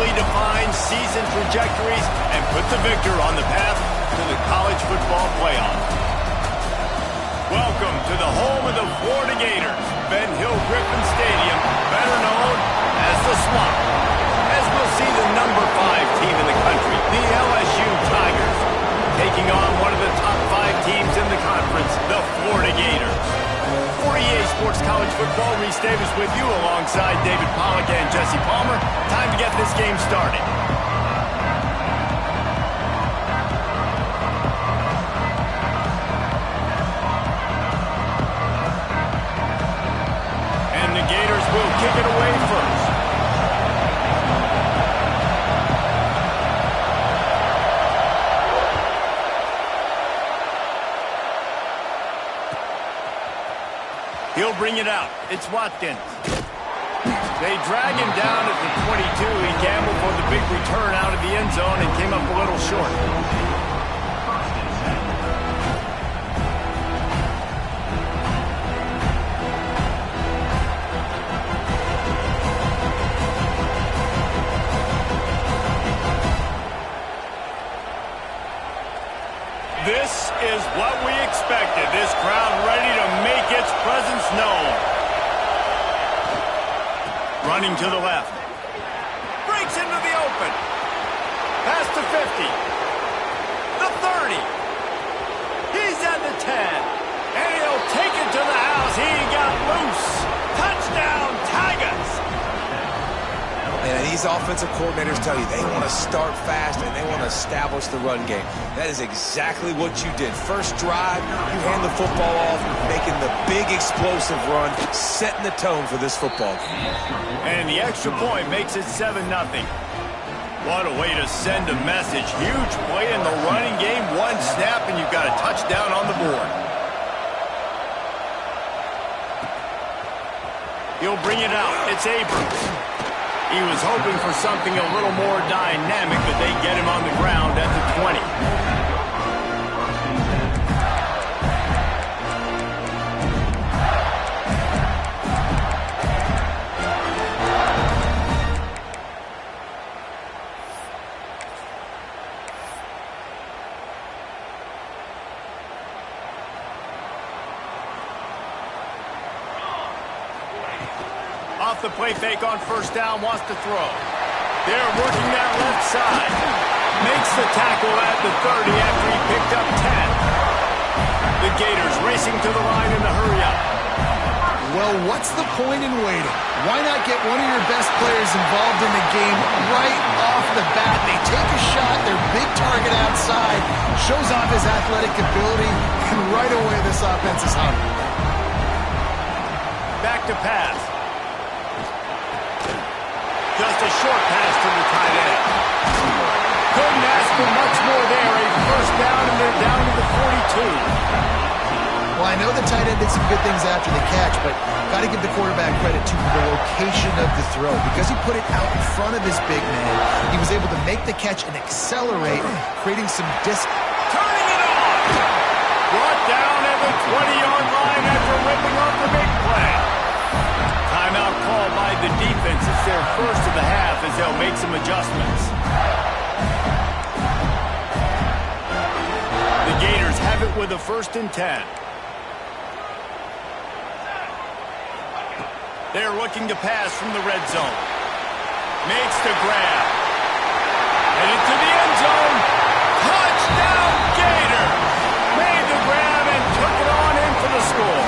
clearly define season trajectories and put the victor on the path to the college football playoff. Welcome to the home of the Florida Gators, Ben Hill Griffin Stadium, better known as the Swamp. As we'll see the number 5 team in the country, the LSU Tigers, taking on one of the top 5 teams in the conference, the Florida Gators. For EA Sports College Football, Reese Davis with you alongside David Pollack and Jesse Palmer. Time to get this game started. And the Gators will kick it away first. He'll bring it out. It's Watkins. They drag him down at the 22. He gambled for the big return out of the end zone and came up a little short. This is what we expected. This crowd ready to make its presence known. Running to the left. Breaks into the open. Past the 50. The 30. He's at the 10. And he'll take it to the house. He got loose. Touchdown, Tigers. And these offensive coordinators tell you they want to start fast and they want to establish the run game. That is exactly what you did. First drive, you hand the football off, making the big explosive run, setting the tone for this football game. And the extra point makes it 7-0. What a way to send a message. Huge play in the running game. One snap and you've got a touchdown on the board. He'll bring it out. It's Abrams. He was hoping for something a little more dynamic, but they get him on the ground at the 20. Off the play fake on first down, wants to throw. They're working that left side. Makes the tackle at the 30 after he picked up 10. The Gators racing to the line in the hurry up. Well, what's the point in waiting? Why not get one of your best players involved in the game right off the bat? They take a shot, their big target outside, shows off his athletic ability, and right away this offense is hungry. Back to pass. Just a short pass to the tight end. Couldn't ask for much more there. A first down, and they're down to the 42. Well, I know the tight end did some good things after the catch, but got to give the quarterback credit to the location of the throw. Because he put it out in front of his big man, he was able to make the catch and accelerate, creating some distance. Turning it on! Brought down at the 20-yard line after ripping off the big play. Timeout called by the defense. It's their first of the half as they'll make some adjustments. The Gators have it with a 1st and 10. They're looking to pass from the red zone. Makes the grab. Headed to the end zone. Touchdown, Gators! Made the grab and took it on in for the score.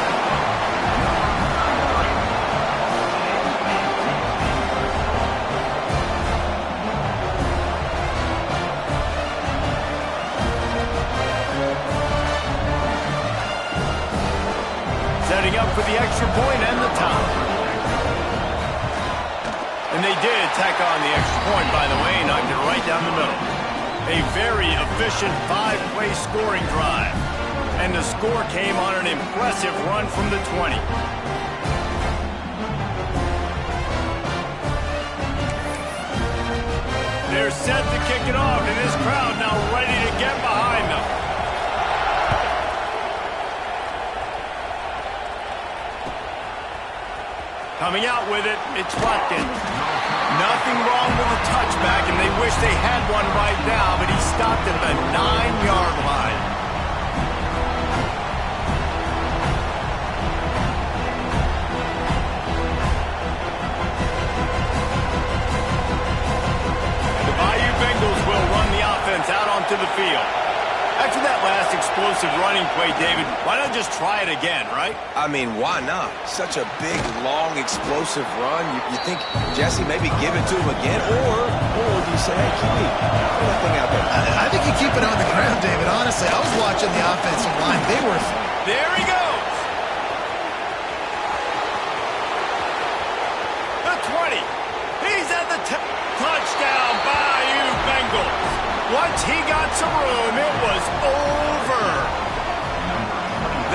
Setting up for the extra point and the tie. And they did tack on the extra point, by the way, knocked it right down the middle. A very efficient 5-play scoring drive. And the score came on an impressive run from the 20. They're set to kick it off, and this crowd now ready to get behind them. Coming out with it, it's Watkins. Nothing wrong with the touchback. wish they had one right now, but he stopped at the 9-yard line. The Bayou Bengals will run the offense out onto the field. After that last explosive running play, David, why not just try it again, right? I mean, why not? Such a big, long, explosive run. You think, Jesse, maybe give it to him again? Or do you say, hey, QB, throw that thing out there? I think you keep it on the ground, David. Honestly, I was watching the offensive line. They were... There he goes. The 20. He's at the touchdown, Bayou Bengals. Once he got some room, it was over.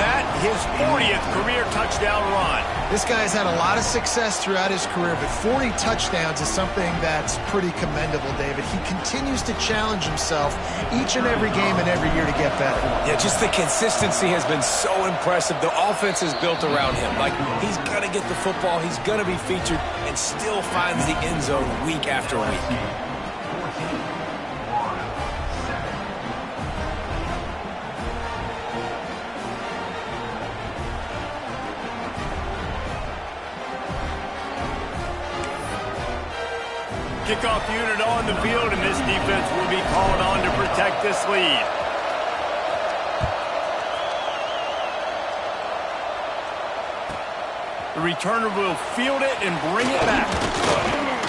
That his 40th career touchdown run. This guy has had a lot of success throughout his career, but 40 touchdowns is something that's pretty commendable, David. He continues to challenge himself each and every game and every year to get better. Yeah, just the consistency has been so impressive. The offense is built around him. Like, he's going to get the football, he's going to be featured, and still finds the end zone week after week. Kickoff unit on the field, and this defense will be called on to protect this lead. The returner will field it and bring it back.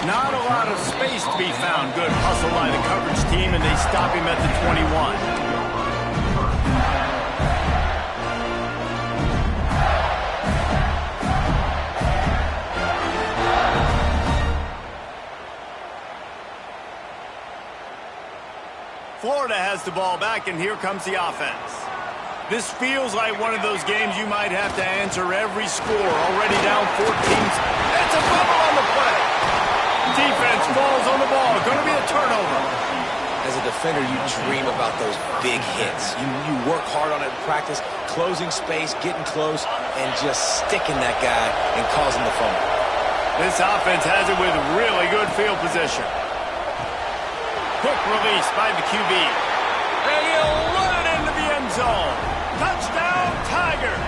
Not a lot of space to be found. Good hustle by the coverage team, and they stop him at the 21. Florida has the ball back, and here comes the offense. This feels like one of those games you might have to answer every score. Already down 14. It's a fumble on the play. Defense falls on the ball. Going to be a turnover. As a defender, you dream about those big hits. You work hard on it in practice, closing space, getting close, and just sticking that guy and causing the fumble. This offense has it with really good field position. Quick release by the QB. And he'll run it into the end zone. Touchdown, Tigers.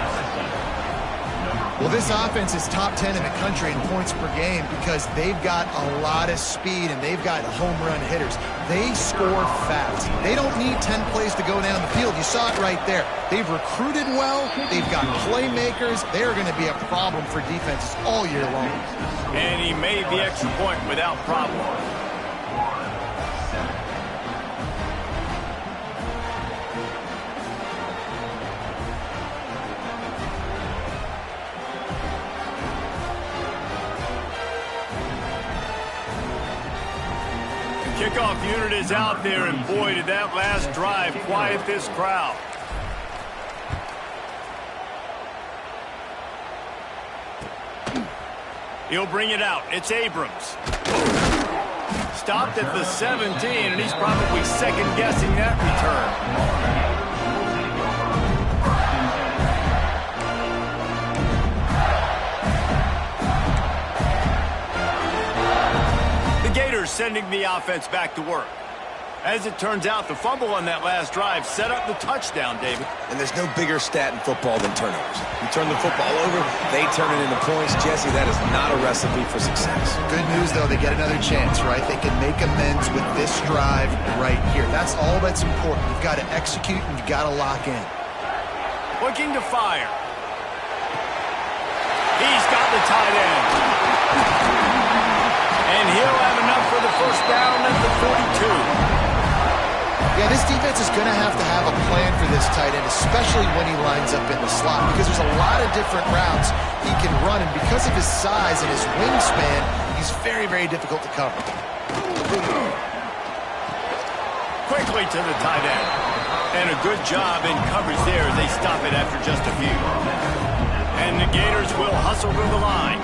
Well, this offense is top 10 in the country in points per game because they've got a lot of speed and they've got home run hitters. They score fast. They don't need 10 plays to go down the field. You saw it right there. They've recruited well. They've got playmakers. They're going to be a problem for defenses all year long. And he made the extra point without problem. Kickoff unit is out there, and boy, did that last drive quiet this crowd. He'll bring it out. It's Abrams. Stopped at the 17, and he's probably second-guessing that return. Gators sending the offense back to work. As it turns out, the fumble on that last drive set up the touchdown, David. And there's no bigger stat in football than turnovers. You turn the football over, they turn it into points. Jesse, that is not a recipe for success. Good news, though, they get another chance, right? They can make amends with this drive right here. That's all that's important. You've got to execute and you've got to lock in. Looking to fire. He's got the tight end. And he'll have enough for the first down at the 42. Yeah, this defense is going to have a plan for this tight end, especially when he lines up in the slot, because there's a lot of different routes he can run, and because of his size and his wingspan, he's very, very difficult to cover. Quickly to the tight end. And a good job in coverage there as they stop it after just a few. And the Gators will hustle to the line.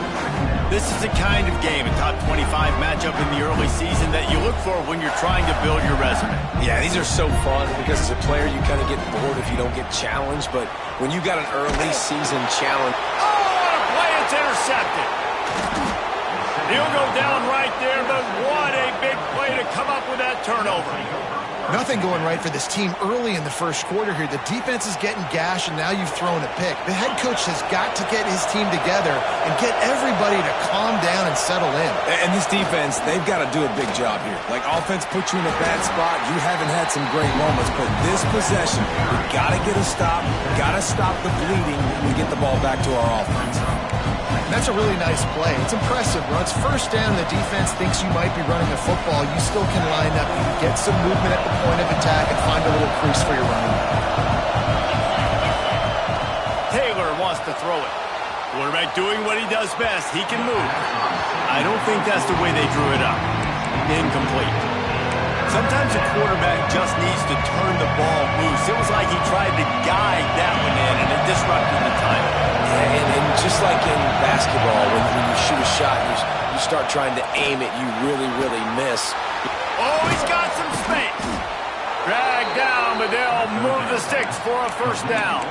This is the kind of game, a top 25 matchup in the early season, that you look for when you're trying to build your resume. Yeah, these are so fun because as a player, you kind of get bored if you don't get challenged. But when you got an early season challenge... Oh, what a play! It's intercepted. He'll go down right there, but what a big play to come up with turnover. Nothing going right for this team early in the first quarter here. The defense is getting gashed, and now you've thrown a pick. The head coach has got to get his team together and get everybody to calm down and settle in. And this defense, they've got to do a big job here. Like, offense puts you in a bad spot. You haven't had some great moments, but this possession, we got to get a stop. Got to stop the bleeding and get the ball back to our offense. That's a really nice play. It's impressive. When it's first down, the defense thinks you might be running the football. You still can line up, get some movement at the point of attack, and find a little crease for your running. Taylor wants to throw it. Quarterback doing what he does best. He can move. I don't think that's the way they drew it up. Incomplete. Sometimes a quarterback just needs to turn the ball loose. It was like he tried to guide that one in, and it disrupted the timing. Yeah, and just like in basketball, when you shoot a shot, you start trying to aim it, you really, really miss. Oh, he's got some space. Dragged down, but they'll move the sticks for a first down.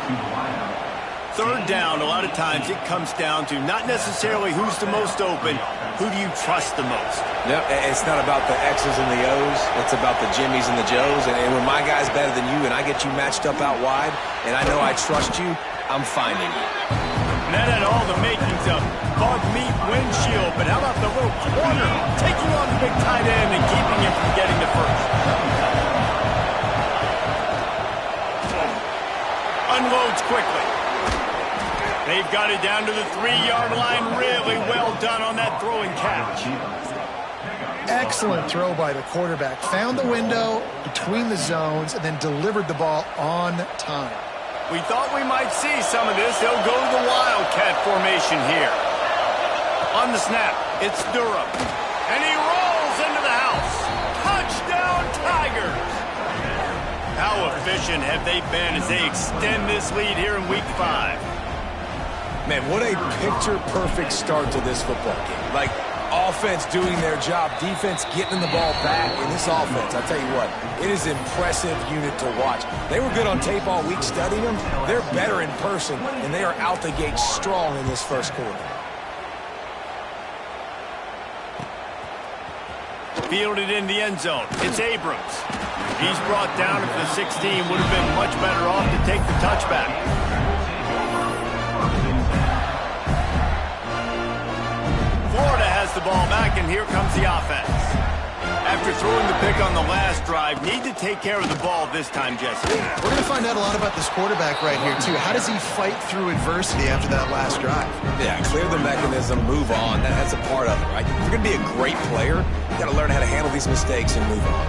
Third down, a lot of times it comes down to not necessarily who's the most open, who do you trust the most? No, it's not about the X's and the O's. It's about the Jimmies and the Joes. And when my guy's better than you and I get you matched up out wide and I know I trust you, I'm finding you. And that had all the makings of bug meat windshield, but how about the little corner taking on the big tight end and keeping him from getting the first? Unloads quickly. They've got it down to the 3-yard line. Really well done on that throwing catch. Excellent throw by the quarterback. Found the window between the zones and then delivered the ball on time. We thought we might see some of this. They'll go to the Wildcat formation here. On the snap, it's Durham. And he rolls into the house. Touchdown, Tigers! How efficient have they been as they extend this lead here in Week 5? Man, what a picture-perfect start to this football game. Like, offense doing their job, defense getting the ball back. In this offense, I'll tell you what, it is an impressive unit to watch. They were good on tape all week studying them. They're better in person, and they are out the gate strong in this first quarter. Fielded in the end zone. It's Abrams. He's brought down at the 16. Would have been much better off to take the touchback. Florida has the ball back, and here comes the offense. After throwing the pick on the last drive, need to take care of the ball this time, Jesse. We're going to find out a lot about this quarterback right here, too. How does he fight through adversity after that last drive? Yeah, clear the mechanism, move on. That's a part of it, right? If you're going to be a great player, you got to learn how to handle these mistakes and move on.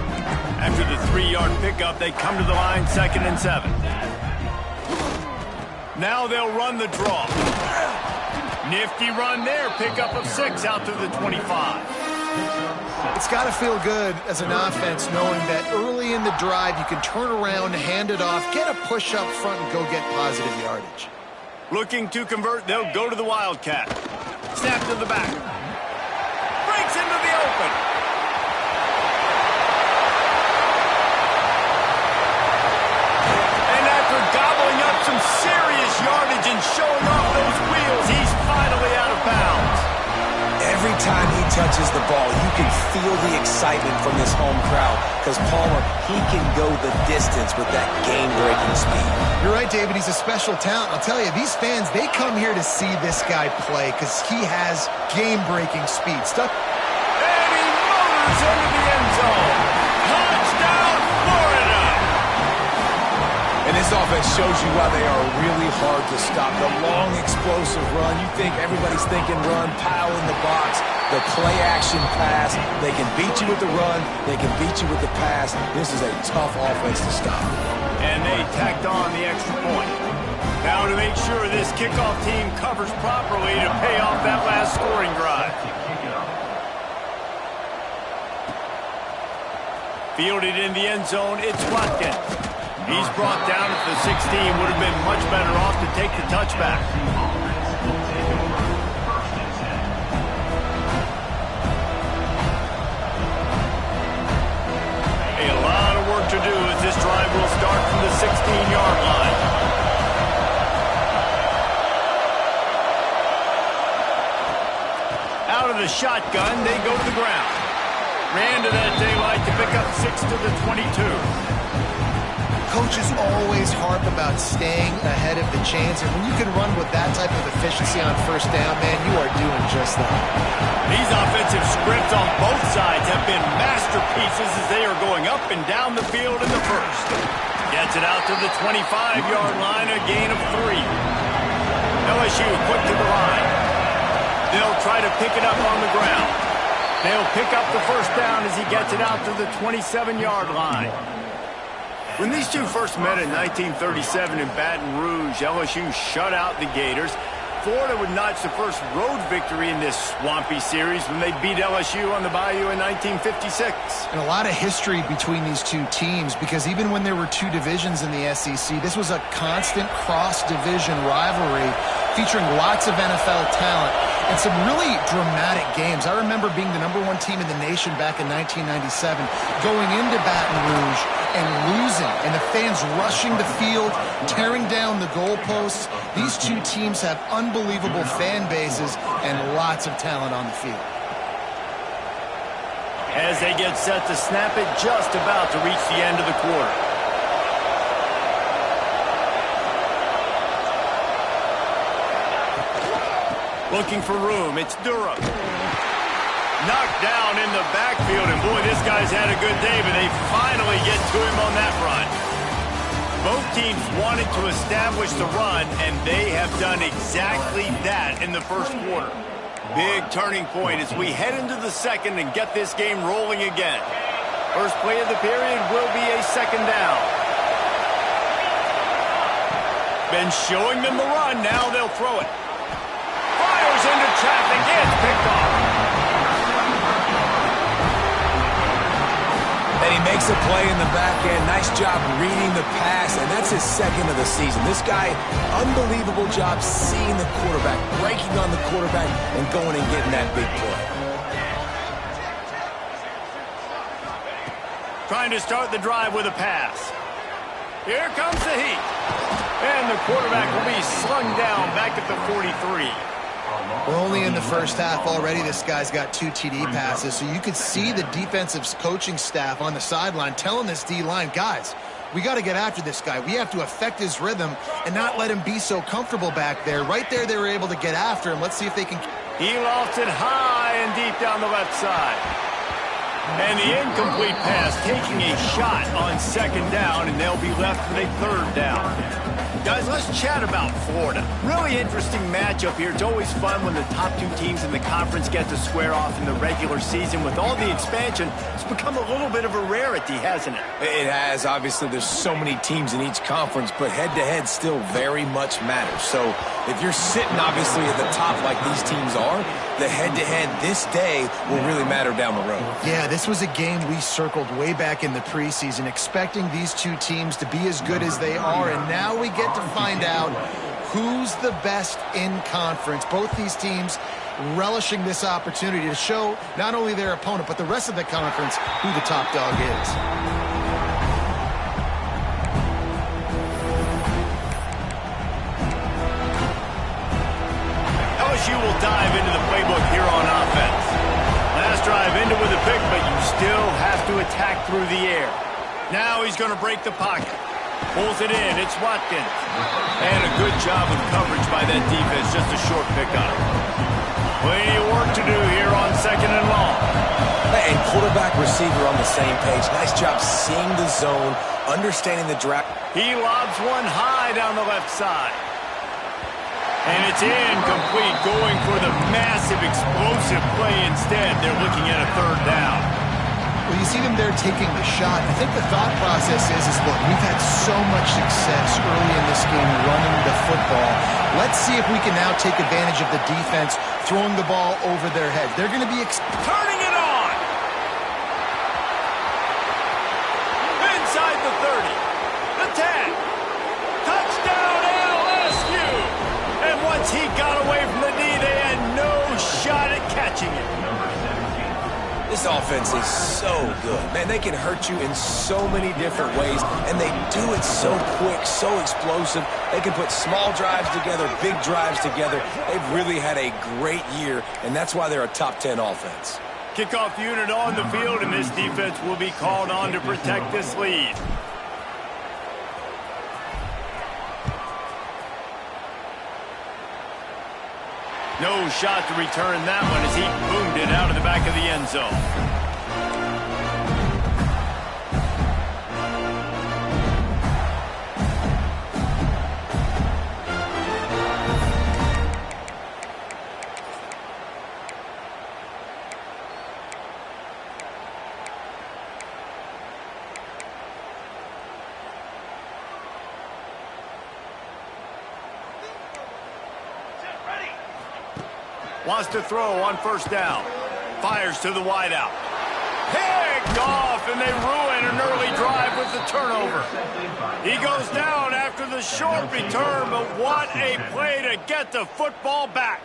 After the 3-yard pickup, they come to the line, 2nd and 7. Now they'll run the draw. Nifty run there, pickup of 6 out to the 25. It's got to feel good as an offense knowing that early in the drive you can turn around, hand it off, get a push up front, and go get positive yardage. Looking to convert, they'll go to the Wildcat. Snap to the back. Breaks into the open. And after gobbling up some serious yardage and showing off those wheels, he's finally out of bounds. Every time he touches the ball, you can feel the excitement from this home crowd because Palmer, he can go the distance with that game-breaking speed. You're right, David. He's a special talent. I'll tell you, these fans, they come here to see this guy play because he has game-breaking speed. And he motors into the end zone. Touchdown, Florida! And this offense shows you why they are really hard to stop. The long, explosive run. You think everybody's thinking run, pile in the box. The play-action pass. They can beat you with the run. They can beat you with the pass. This is a tough offense to stop. And they tacked on the extra point. Now to make sure this kickoff team covers properly to pay off that last scoring drive. Fielded in the end zone, it's Watkins. He's brought down at the 16. Would have been much better off to take the touchback. A lot of work to do as this drive will start from the 16-yard line. Out of the shotgun, they go to the ground. Ran to that daylight right to pick up 6 to the 22. Coaches always harp about staying ahead of the chains, and when you can run with that type of efficiency on first down, man, you are doing just that. These offensive scripts on both sides have been masterpieces as they are going up and down the field in the first. Gets it out to the 25-yard line, a gain of 3. LSU quick to the line. They'll try to pick it up on the ground. They'll pick up the first down as he gets it out to the 27-yard line. When these two first met in 1937 in Baton Rouge, LSU shut out the Gators. Florida would notch the first road victory in this swampy series when they beat LSU on the Bayou in 1956. And a lot of history between these two teams, because even when there were two divisions in the SEC, this was a constant cross-division rivalry featuring lots of NFL talent and some really dramatic games. I remember being the #1 team in the nation back in 1997, going into Baton Rouge and losing, and the fans rushing the field, tearing down the goalposts. These two teams have unbelievable fan bases and lots of talent on the field. As they get set to snap it, just about to reach the end of the quarter. Looking for room, it's Durham. Knocked down in the backfield, and boy, this guy's had a good day, but they finally get to him on that run. Both teams wanted to establish the run, and they have done exactly that in the first quarter. Big turning point as we head into the second and get this game rolling again. First play of the period will be a second down. Been showing them the run, now they'll throw it. Fires into traffic, it's picked off. And he makes a play in the back end. Nice job reading the pass, and that's his second of the season. This guy, unbelievable job seeing the quarterback, breaking on the quarterback, and going and getting that big play. Trying to start the drive with a pass. Here comes the heat. And the quarterback will be slung down back at the 43. We're only in the first half already. This guy's got 2 TD passes, so you could see the defensive coaching staff on the sideline telling this D-line, guys, we got to get after this guy. We have to affect his rhythm and not let him be so comfortable back there. Right there, they were able to get after him. Let's see if they can. He lofts it high and deep down the left side. And the incomplete pass taking a shot on second down, and they'll be left with a third down. Guys, let's chat about Florida. Really interesting matchup here. It's always fun when the top 2 teams in the conference get to square off in the regular season. With all the expansion, it's become a little bit of a rarity, hasn't it? It has. Obviously, there's so many teams in each conference, but head-to-head still very much matters. So if you're sitting, obviously, at the top like these teams are, the head-to-head this day will really matter down the road. Yeah, this was a game we circled way back in the preseason, expecting these two teams to be as good as they are, and now we get to find out who's the best in conference. Both these teams relishing this opportunity to show not only their opponent, but the rest of the conference who the top dog is. LSU will dive into the playbook here on offense. Last drive ended with a pick, but you still have to attack through the air. Now he's going to break the pocket. Pulls it in. It's Watkins. And a good job of coverage by that defense. Just a short pickup. Plenty of work to do here on second and long. And quarterback, receiver on the same page. Nice job seeing the zone, understanding the draft. He lobs one high down the left side. And it's incomplete, going for the massive, explosive play instead. They're looking at a third down. Well, you see them there taking the shot. I think the thought process is look, we've had so much success early in this game running the football. Let's see if we can now take advantage of the defense throwing the ball over their heads. They're going to be turning it on. Inside the 30. The 10. Touchdown LSU. And once he got away from the knee, they had no shot at catching it. This offense is so good. Man, they can hurt you in so many different ways, and they do it so quick, so explosive. They can put small drives together, big drives together. They've really had a great year, and that's why they're a top 10 offense. Kickoff unit on the field, and this defense will be called on to protect this lead. No shot to return that one as he boomed it out of the back of the end zone. Wants to throw on first down. Fires to the wideout. Picked off, and they ruin an early drive with the turnover. He goes down after the short return, but what a play to get the football back.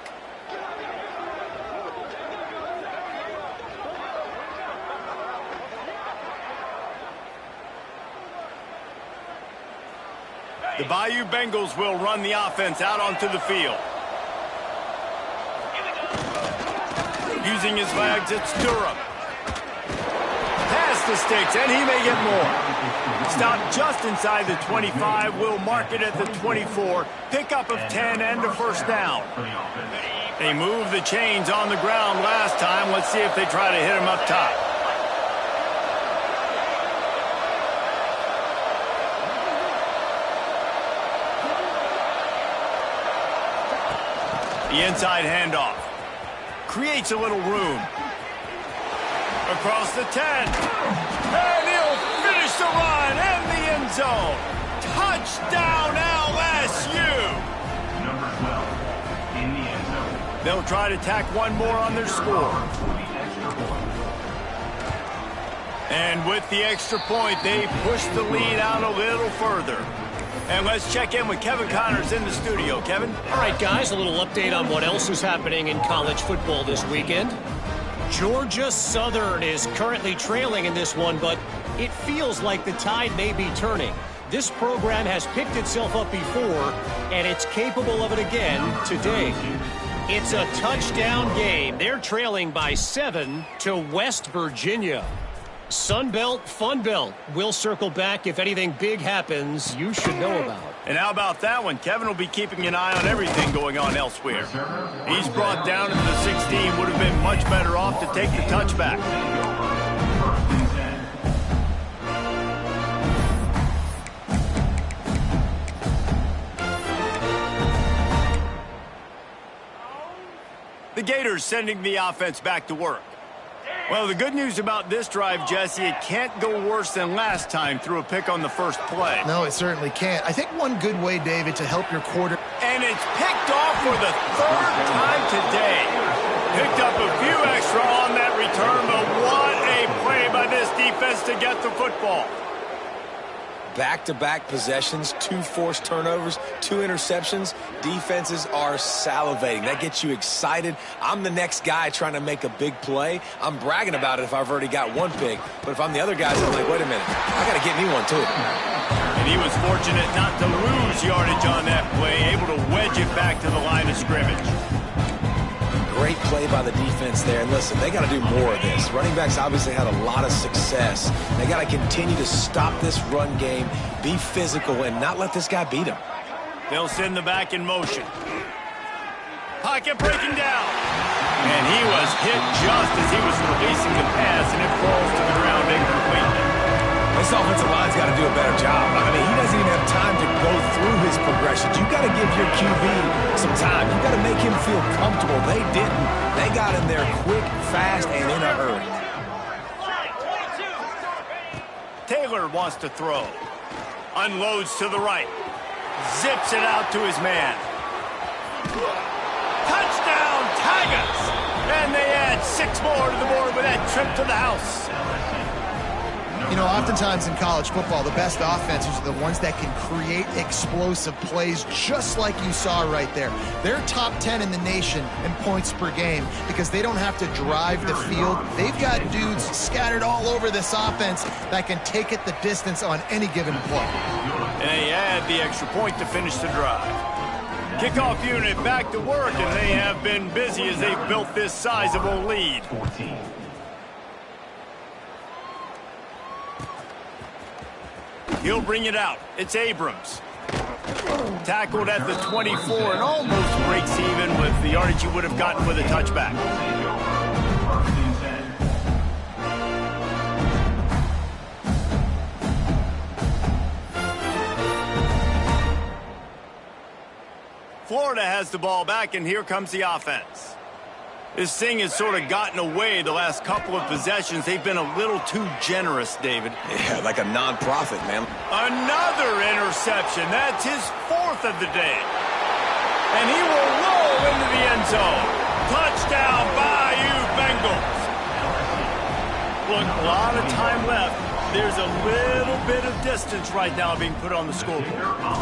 The Bayou Bengals will run the offense out onto the field. Using his legs, it's Durham. Pass the sticks, and he may get more. Stop just inside the 25. Will mark it at the 24. Pickup of 10 and a first down. They moved the chains on the ground last time. Let's see if they try to hit him up top. The inside handoff. Creates a little room. Across the 10. And he'll finish the run and the end zone. Touchdown LSU. Number 12 in the end zone. They'll try to tack one more on their score. And with the extra point, they push the lead out a little further. And let's check in with Kevin Connors in the studio. Kevin? All right, guys, a little update on what else is happening in college football this weekend. Georgia Southern is currently trailing in this one, but it feels like the tide may be turning. This program has picked itself up before, and it's capable of it again today. It's a touchdown game. They're trailing by 7 to West Virginia. Sun Belt, Fun Belt. We'll circle back if anything big happens you should know about. And how about that one? Kevin will be keeping an eye on everything going on elsewhere. He's brought down into the 16. Would have been much better off to take the touchback. The Gators sending the offense back to work. Well, the good news about this drive, Jesse, it can't go worse than last time through a pick on the first play. No, it certainly can't. I think one good way, David, to help your quarter. And it's picked off for the third time today. Picked up a few extra on that return, but what a play by this defense to get the football. Back-to-back possessions, 2 forced turnovers, 2 interceptions. Defenses are salivating. That gets you excited. I'm the next guy trying to make a big play. I'm bragging about it if I've already got one pick. But if I'm the other guys, I'm like, wait a minute, I got to get me one too. And he was fortunate not to lose yardage on that play, able to wedge it back to the line of scrimmage. Great play by the defense there. And listen, they got to do more of this. Running backs obviously had a lot of success. They got to continue to stop this run game, be physical, and not let this guy beat them. They'll send the back in motion. Pocket breaking down. And he was hit just as he was releasing the pass, and it falls to the ground incomplete. This offensive line's got to do a better job. I mean, he doesn't even have time to go through his progressions. You've got to give your QB some time. You've got to make him feel comfortable. They didn't. They got in there quick, fast, and in a hurry. Taylor wants to throw. Unloads to the right. Zips it out to his man. Touchdown, Tigers! And they add 6 more to the board with that trip to the house. You know, oftentimes in college football, the best offenses are the ones that can create explosive plays just like you saw right there. They're top 10 in the nation in points per game because they don't have to drive the field. They've got dudes scattered all over this offense that can take it the distance on any given play. And they add the extra point to finish the drive. Kickoff unit back to work, and they have been busy as they've built this sizable lead. He'll bring it out. It's Abrams. Tackled at the 24 and almost breaks even with the yardage you would have gotten with a touchback. Florida has the ball back, and here comes the offense. This thing has sort of gotten away the last couple of possessions. They've been a little too generous, David. Yeah, like a non-profit, man. Another interception. That's his 4th of the day. And he will roll into the end zone. Touchdown, Bayou Bengals. Look, a lot of time left. There's a little bit of distance right now being put on the scoreboard.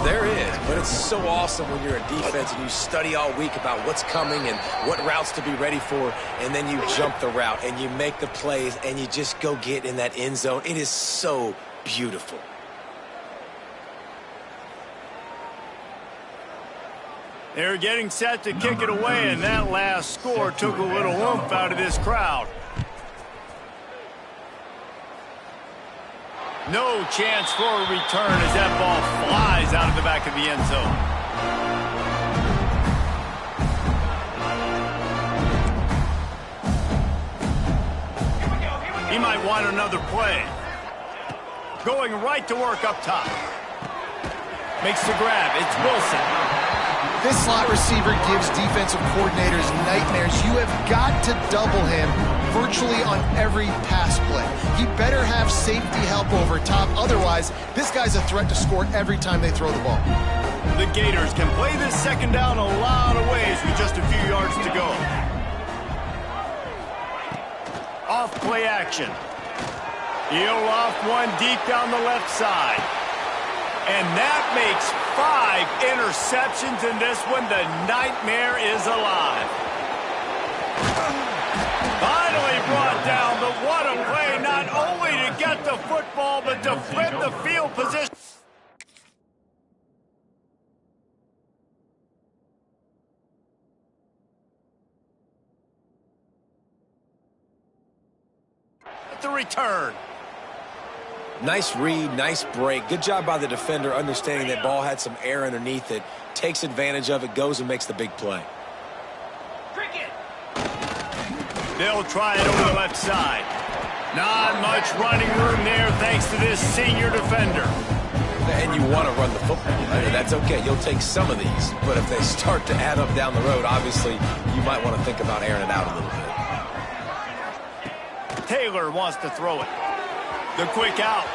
There is, but it's so awesome when you're a defense and you study all week about what's coming and what routes to be ready for, and then you jump the route and you make the plays and you just go get in that end zone. It is so beautiful. They're getting set to kick it away, and that last score took a little oomph out of this crowd. No chance for a return as that ball flies out of the back of the end zone. He might want another play. Going right to work up top. Makes the grab. It's Wilson. This slot receiver gives defensive coordinators nightmares. You have got to double him virtually on every pass play. He better have safety help over top. Otherwise, this guy's a threat to score every time they throw the ball. The Gators can play this second down a lot of ways with just a few yards to go. Off play action. He'll off one deep down the left side. And that makes 5 interceptions in this one. The nightmare is alive. Finally brought down, but what a play, not only to get the football, but to flip the field position. The return. Nice read, nice break. Good job by the defender understanding that ball had some air underneath it, takes advantage of it, goes and makes the big play. They'll try it over the left side. Not much running room there thanks to this senior defender. And you want to run the football. That's okay. You'll take some of these. But if they start to add up down the road, obviously, you might want to think about airing it out a little bit. Taylor wants to throw it. The quick out.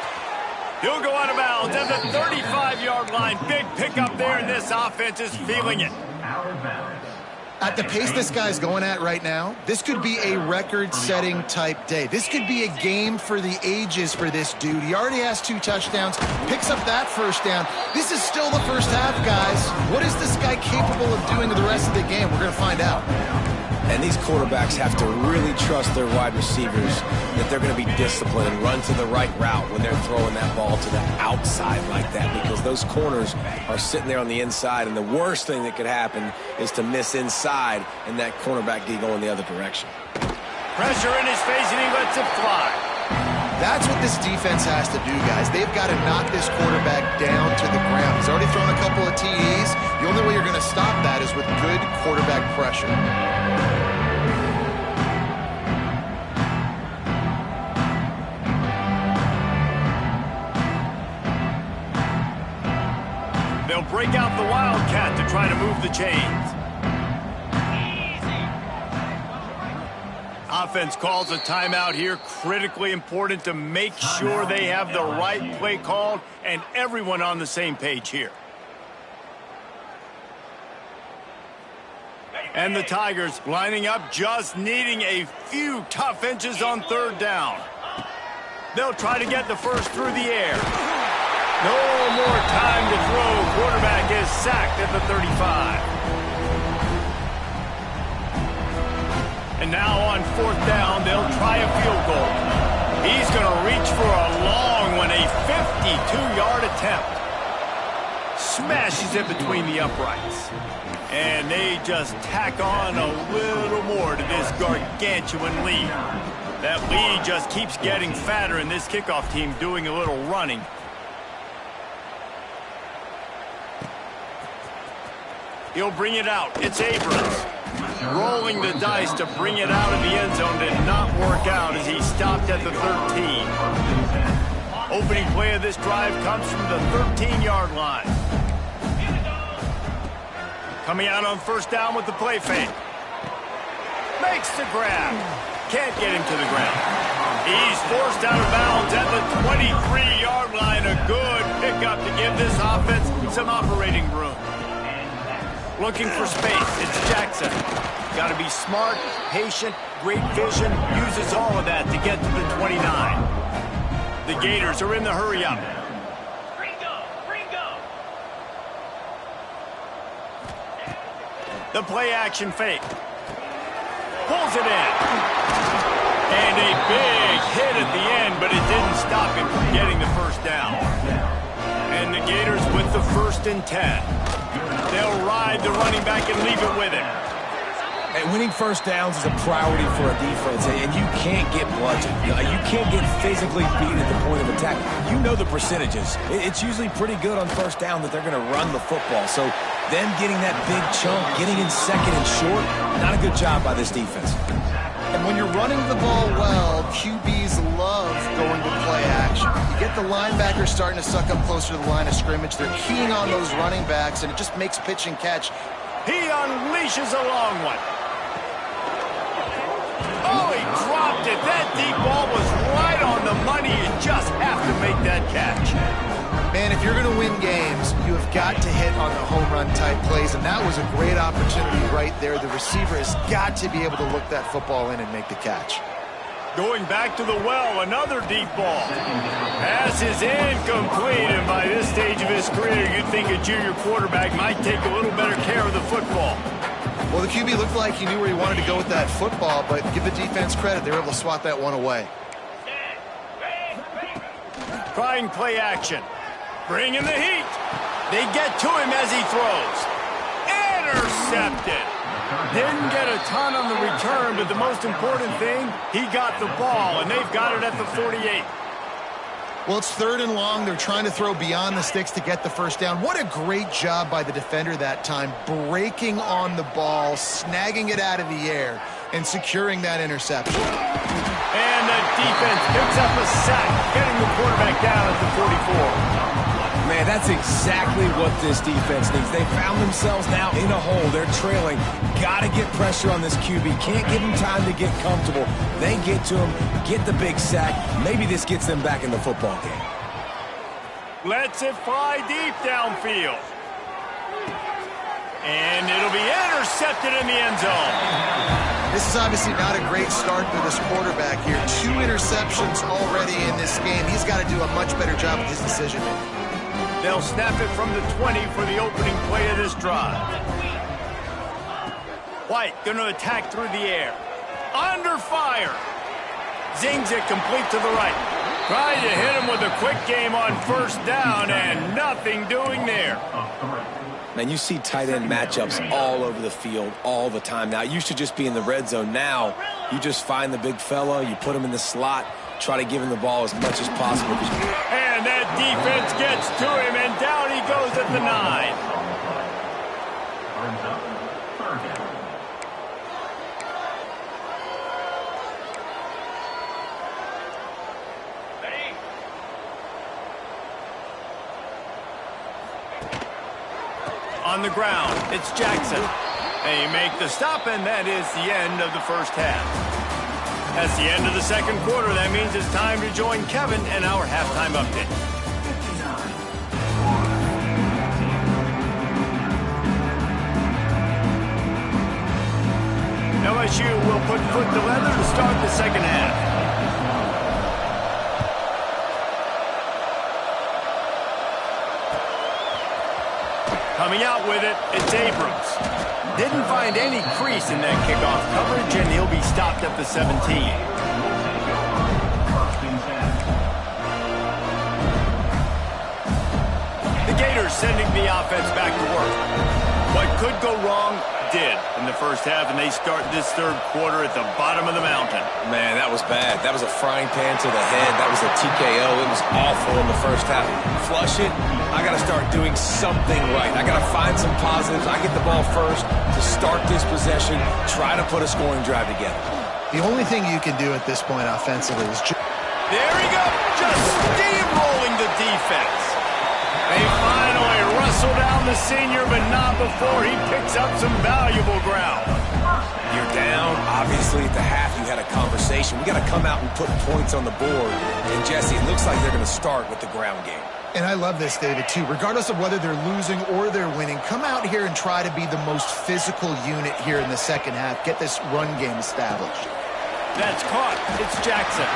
He'll go out of bounds at the 35-yard line. Big pickup there, and this offense is feeling it. At the pace this guy's going at right now, this could be a record-setting type day. This could be a game for the ages for this dude. He already has 2 touchdowns, picks up that first down. This is still the first half, guys. What is this guy capable of doing in the rest of the game? We're going to find out. And these quarterbacks have to really trust their wide receivers that they're going to be disciplined and run to the right route when they're throwing that ball to the outside like that, because those corners are sitting there on the inside, and the worst thing that could happen is to miss inside and that cornerback get going the other direction. Pressure in his face, and he lets it fly. That's what this defense has to do, guys. They've got to knock this quarterback down to the ground. He's already thrown a couple of TDs. The only way you're going to stop that is with good quarterback pressure. They'll break out the Wildcat to try to move the chains. Offense calls a timeout here. Critically important to make sure they have the right play called and everyone on the same page here. And the Tigers lining up, just needing a few tough inches on third down. They'll try to get the first through the air. No more time to throw. Quarterback is sacked at the 35. And now on fourth down, they'll try a field goal. He's going to reach for a long one, a 52-yard attempt. Smashes it between the uprights. And they just tack on a little more to this gargantuan lead. That lead just keeps getting fatter, and this kickoff team doing a little running. He'll bring it out. It's Abrams. Rolling the dice to bring it out of the end zone did not work out as he stopped at the 13. Opening play of this drive comes from the 13-yard line. Coming out on first down with the play fake. Makes the grab. Can't get him to the ground. He's forced out of bounds at the 23-yard line. A good pickup to give this offense some operating room. Looking for space. It's Jackson. Got to be smart, patient, great vision. Uses all of that to get to the 29. The Gators are in the hurry-up. The play-action fake. Pulls it in. And a big hit at the end, but it didn't stop him from getting the first down. And the Gators with the 1st and 10. They'll ride the running back and leave it with him. And winning first downs is a priority for a defense, and you can't get bludgeoned. You can't get physically beat at the point of attack. You know the percentages. It's usually pretty good on first down that they're going to run the football. So them getting that big chunk, getting in second and short, not a good job by this defense. And when you're running the ball well, QBs love going to play action. You get the linebackers starting to suck up closer to the line of scrimmage. They're keying on those running backs, and it just makes pitch and catch. He unleashes a long one. Oh, he dropped it. That deep ball was right on the money. You just have to make that catch. Man, if you're going to win games, you have got to hit on the home run type plays, and that was a great opportunity right there. The receiver has got to be able to look that football in and make the catch. Going back to the well, another deep ball. Pass is incomplete, and by this stage of his career, you'd think a junior quarterback might take a little better care of the football. Well, the QB looked like he knew where he wanted to go with that football, but give the defense credit. They were able to swat that one away. Trying play action. Bring in the heat. They get to him as he throws. Intercepted. Didn't get a ton on the return, but the most important thing, he got the ball, and they've got it at the 48. Well, it's 3rd and long. They're trying to throw beyond the sticks to get the first down. What a great job by the defender that time, breaking on the ball, snagging it out of the air, and securing that interception. And the defense picks up a sack, getting the quarterback down at the 44. Man, that's exactly what this defense needs. They found themselves now in a hole. They're trailing. Got to get pressure on this QB. Can't give him time to get comfortable. They get to him, get the big sack. Maybe this gets them back in the football game. Lets it fly deep downfield. And it'll be intercepted in the end zone. This is obviously not a great start for this quarterback here. 2 interceptions already in this game. He's got to do a much better job with his decision-making. They'll snap it from the 20 for the opening play of this drive. White going to attack through the air. Under fire. Zings it complete to the right. Trying to hit him with a quick game on first down, and nothing doing there. Man, you see tight end matchups all over the field all the time. Now, it used to just be in the red zone. Now, you just find the big fella, you put him in the slot, try to give him the ball as much as possible. And that defense gets to him, and down he goes at the 9. On the ground, it's Jackson. They make the stop, and that is the end of the first half. That's the end of the second quarter. That means it's time to join Kevin and our halftime update. LSU will put foot to leather to start the second half. Coming out with it, it's Abrams. Didn't find any crease in that kickoff coverage, and he'll be stopped at the 17. The Gators sending the offense back to work. What could go wrong did in the first half, and they start this third quarter at the bottom of the mountain. Man, that was bad. That was a frying pan to the head. That was a TKO. It was awful in the first half. Flush it. I got to start doing something right. I got to find some positives. I get the ball first to start this possession, try to put a scoring drive together. The only thing you can do at this point offensively is there he goes, just steamrolling the defense. They finally wrestle down the senior, but not before he picks up some valuable ground. You're down. Obviously, at the half, you had a conversation. We got to come out and put points on the board. And, Jesse, it looks like they're going to start with the ground game. And I love this, David, too. Regardless of whether they're losing or they're winning, come out here and try to be the most physical unit here in the second half. Get this run game established. That's caught. It's Jackson.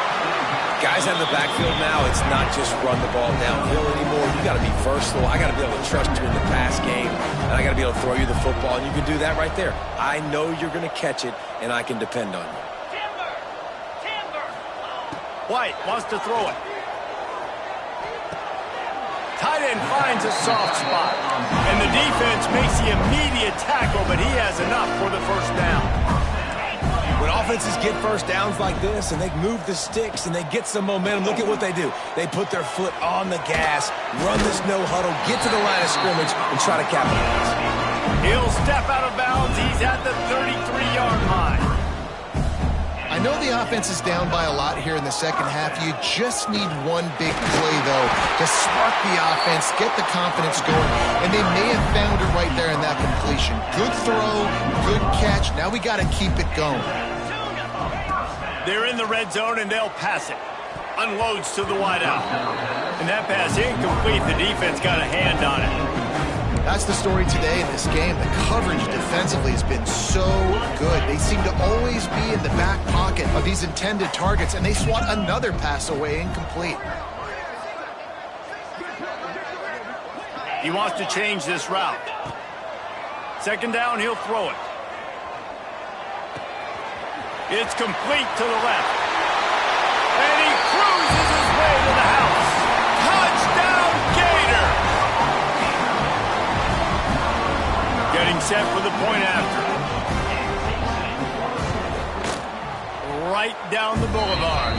Guys out in the backfield now, it's not just run the ball downhill anymore. You got to be versatile. I got to be able to trust you in the pass game, and I got to be able to throw you the football, and you can do that right there. I know you're going to catch it, and I can depend on you. White wants to throw it. Tight end finds a soft spot, and the defense makes the immediate tackle, but he has enough for the first down. When offenses get first downs like this and they move the sticks and they get some momentum, look at what they do. They put their foot on the gas, run this no huddle, get to the line of scrimmage, and try to capitalize. He'll step out of bounds. He's at the 33-yard line. I know the offense is down by a lot here in the second half. You just need one big play, though, to spark the offense, get the confidence going, and they may have found it right there in that completion. Good throw, good catch. Now we got to keep it going. They're in the red zone, and they'll pass it. Unloads to the wideout. And that pass incomplete. The defense got a hand on it. That's the story today in this game. The coverage defensively has been so good. They seem to always be in the back pocket of these intended targets, and they swat another pass away incomplete. He wants to change this route. Second down, he'll throw it. It's complete to the left. And he cruises his way to the house. Touchdown, Gator! Getting set for the point after. Right down the boulevard.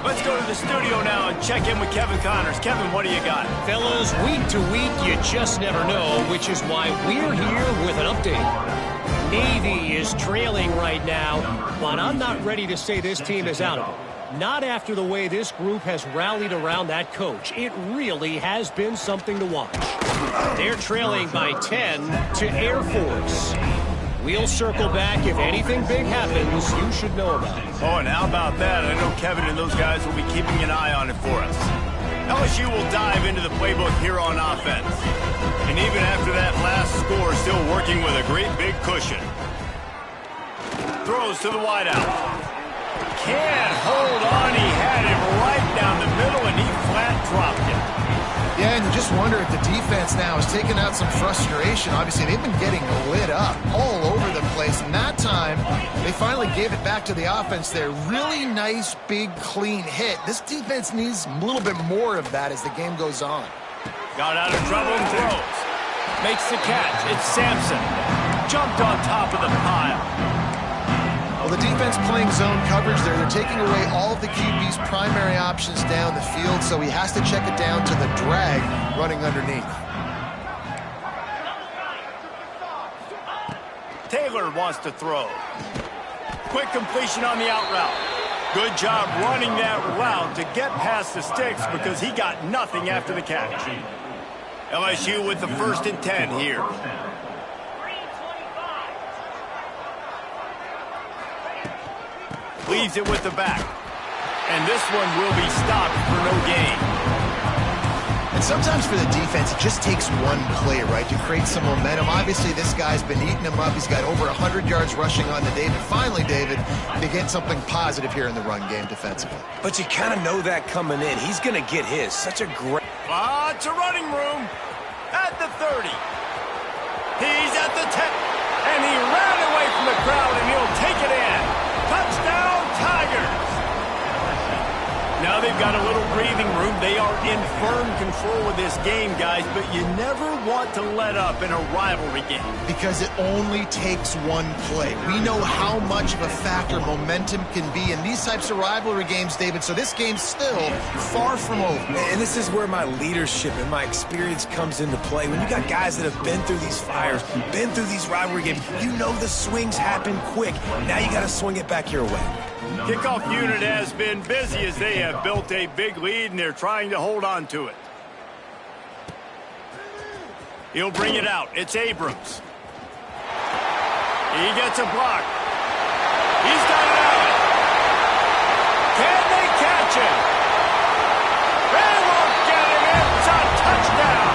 Let's go to the studio now and check in with Kevin Connors. Kevin, what do you got? Fellas, week to week, you just never know, which is why we're here with an update. Navy is trailing right now, but I'm not ready to say this team is out of it. Not after the way this group has rallied around that coach. It really has been something to watch. They're trailing by 10 to Air Force. We'll circle back. If anything big happens, you should know about it. Oh, and how about that? I know Kevin and those guys will be keeping an eye on it for us. LSU will dive into the playbook here on offense. And even after that last score, still working with a great big cushion. Throws to the wideout. Can't hold on. He had him right down the middle, and he flat dropped it. Yeah, and you just wonder if the defense now is taking out some frustration. Obviously, they've been getting lit up all over the place. And that time, they finally gave it back to the offense there. Really nice, big, clean hit. This defense needs a little bit more of that as the game goes on. Got out of trouble and throws. Makes the catch. It's Sampson. Jumped on top of the pile. Well, the defense playing zone coverage there. They're taking away all of the QB's primary options down the field, so he has to check it down to the drag running underneath. Taylor wants to throw. Quick completion on the out route. Good job running that route to get past the sticks because he got nothing after the catch. LSU with the 1st and 10 here. Leaves it with the back. And this one will be stopped for no gain. And sometimes for the defense, it just takes one play, right, to create some momentum. Obviously, this guy's been eating him up. He's got over 100 yards rushing on to David. Finally, David, they get something positive here in the run game defensively. But you kind of know that coming in. He's going to get his. Such a great... Lots of running room at the 30. He's at the 10. And he ran away from the crowd, and he'll take it in. Touchdown, Tigers! Now they've got a little breathing room. They are in firm control of this game, guys, but you never want to let up in a rivalry game. Because it only takes one play. We know how much of a factor momentum can be in these types of rivalry games, David, so this game's still far from over. And this is where my leadership and my experience comes into play. When you got guys that have been through these fires, been through these rivalry games, you know the swings happen quick. Now you got to swing it back your way. Kickoff unit has been busy as they have built a big lead, and they're trying to hold on to it. He'll bring it out. It's Abrams. He gets a block. He's got it out. Can they catch him? They won't get him. It's a touchdown.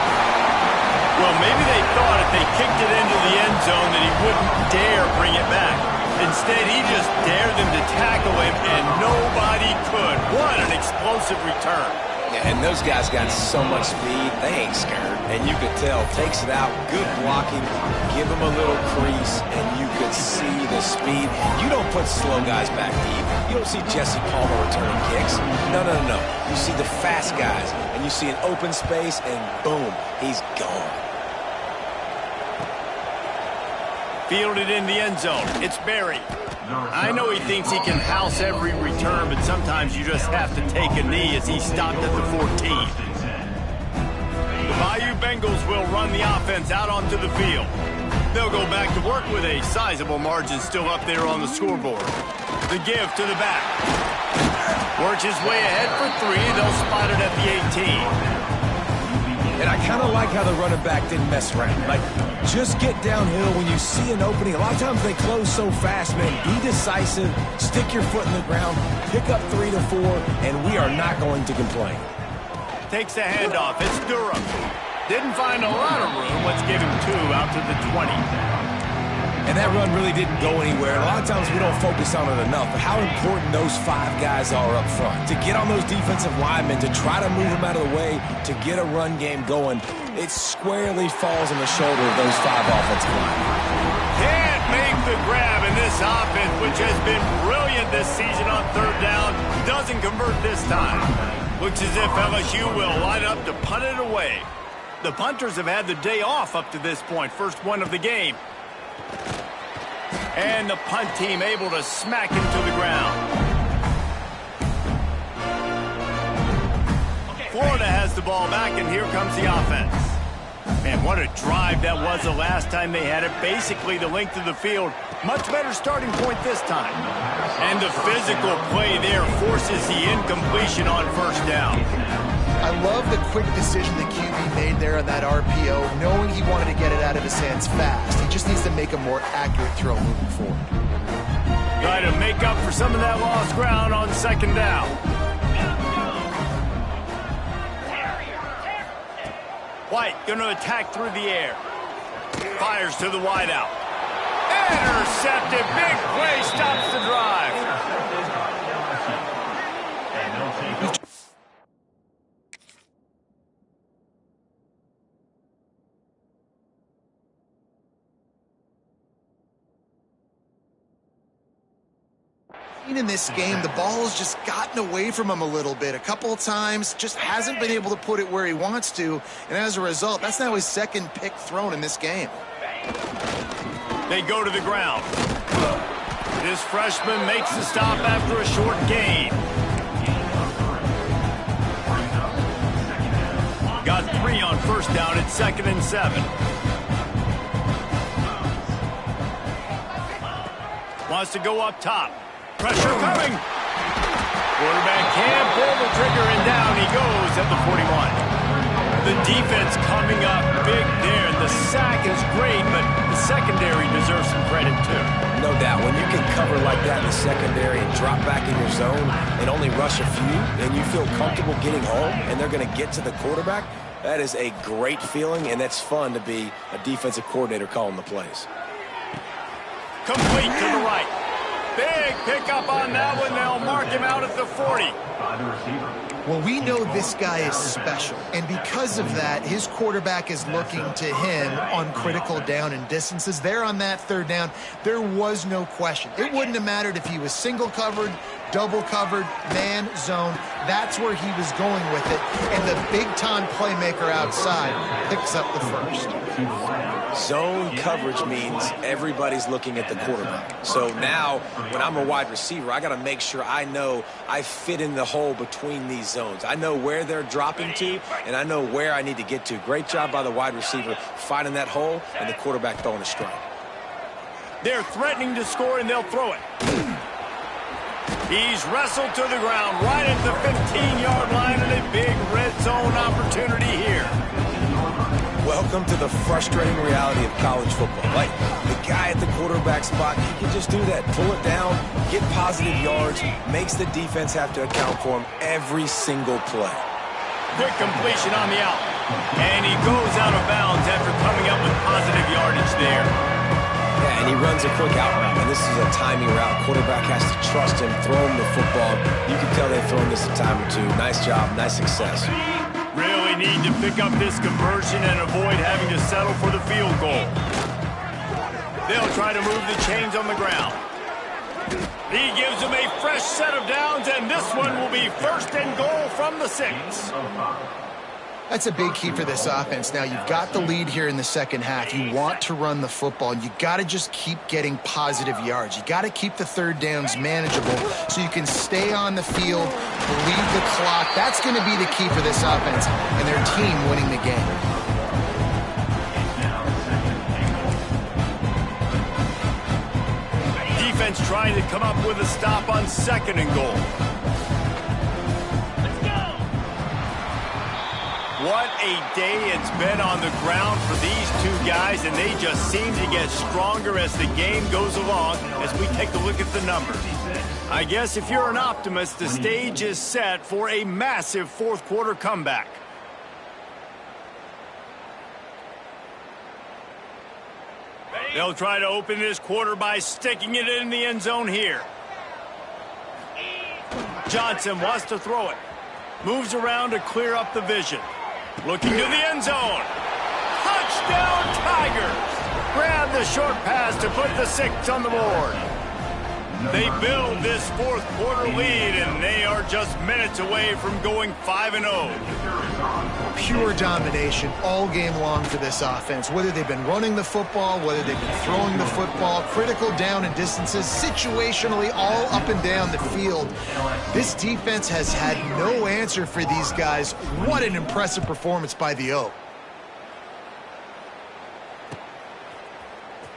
Well, maybe they thought if they kicked it into the end zone that he wouldn't dare bring it back. Instead, he just dared them to tackle him, and nobody could. What an explosive return. Yeah, and those guys got so much speed, they ain't scared. And you could tell, takes it out, good blocking, give him a little crease, and you could see the speed. You don't put slow guys back deep. You don't see Jesse Palmer returning kicks. No. You see the fast guys, and you see an open space, and boom, he's gone. Fielded in the end zone. It's Barry. I know he thinks he can house every return, but sometimes you just have to take a knee as he stopped at the 14. The Bayou Bengals will run the offense out onto the field. They'll go back to work with a sizable margin still up there on the scoreboard. The give to the back. Works his way ahead for 3. They'll spot it at the 18. And I kind of like how the running back didn't mess around. Like, just get downhill when you see an opening. A lot of times they close so fast, man. Be decisive, stick your foot in the ground, pick up 3 to 4, and we are not going to complain. Takes the handoff. It's Durham. Didn't find a lot of room. Let's give him 2 out to the 20. And that run really didn't go anywhere. A lot of times we don't focus on it enough, but how important those 5 guys are up front. To get on those defensive linemen, to try to move them out of the way, to get a run game going, it squarely falls on the shoulder of those 5 offensive linemen. Can't make the grab in this offense, which has been brilliant this season on 3rd down. Doesn't convert this time. Looks as if LSU will line up to punt it away. The punters have had the day off up to this point. First one of the game. And the punt team able to smack him to the ground. Florida has the ball back, and here comes the offense. Man, what a drive that was the last time they had it. Basically the length of the field. Much better starting point this time. And the physical play there forces the incompletion on 1st down. I love the quick decision the QB made there on that RPO, knowing he wanted to get it out of his hands fast. He just needs to make a more accurate throw moving forward. Try to make up for some of that lost ground on 2nd down. White going to attack through the air. Fires to the wideout. Intercepted. Big play stops the drive. In this game, the ball has just gotten away from him a little bit. A couple of times, just hasn't been able to put it where he wants to. And as a result, that's now his 2nd pick thrown in this game. They go to the ground. This freshman makes the stop after a short gain. Got 3 on 1st down. It's 2nd and 7. Wants to go up top. Pressure coming. Quarterback can't pull the trigger, and down he goes at the 41. The defense coming up big there. The sack is great, but the secondary deserves some credit too. No doubt. When you can cover like that in the secondary and drop back in your zone and only rush a few, and you feel comfortable getting home, and they're going to get to the quarterback, that is a great feeling, and that's fun to be a defensive coordinator calling the plays. Complete to the right. Big pickup on that one. They'll mark him out at the 40. Well, we know this guy is special, and because of that, his quarterback is looking to him on critical down and distances. There on that 3rd down, there was no question. It wouldn't have mattered if he was single covered, double covered, man, zone. That's where he was going with it. And the big-time playmaker outside picks up the first. Zone coverage means everybody's looking at the quarterback. So now, when I'm a wide receiver, I got to make sure I know I fit in the hole between these zones. I know where they're dropping to, and I know where I need to get to. Great job by the wide receiver finding that hole, and the quarterback throwing a strike. They're threatening to score, and they'll throw it. He's wrestled to the ground right at the 15-yard line, and a big red zone opportunity here. Welcome to the frustrating reality of college football. Like, the guy at the quarterback spot, he can just do that. Pull it down, get positive yards, makes the defense have to account for him every single play. Quick completion on the out. And he goes out of bounds after coming up with positive yardage there. Yeah, and he runs a quick out route, and this is a timing route. Quarterback has to trust him, throw him the football. You can tell they've thrown this a time or two. Nice job, nice success. Really need to pick up this conversion and avoid having to settle for the field goal. They'll try to move the chains on the ground. He gives them a fresh set of downs, and this one will be 1st and goal from the 6. That's a big key for this offense. Now, you've got the lead here in the second half. You want to run the football. You got to just keep getting positive yards. You got to keep the third downs manageable so you can stay on the field, bleed the clock. That's going to be the key for this offense and their team winning the game. Defense trying to come up with a stop on 2nd and goal. What a day it's been on the ground for these two guys, and they just seem to get stronger as the game goes along as we take a look at the numbers. I guess if you're an optimist, the stage is set for a massive 4th quarter comeback. They'll try to open this quarter by sticking it in the end zone here. Johnson wants to throw it. Moves around to clear up the vision. Looking to the end zone. Touchdown, Tigers! Grab the short pass to put the 6 on the board. They build this 4th quarter lead, and they are just minutes away from going 5-0. Pure domination all game long for this offense. Whether they've been running the football, whether they've been throwing the football, critical down and distances, situationally all up and down the field. This defense has had no answer for these guys. What an impressive performance by the O.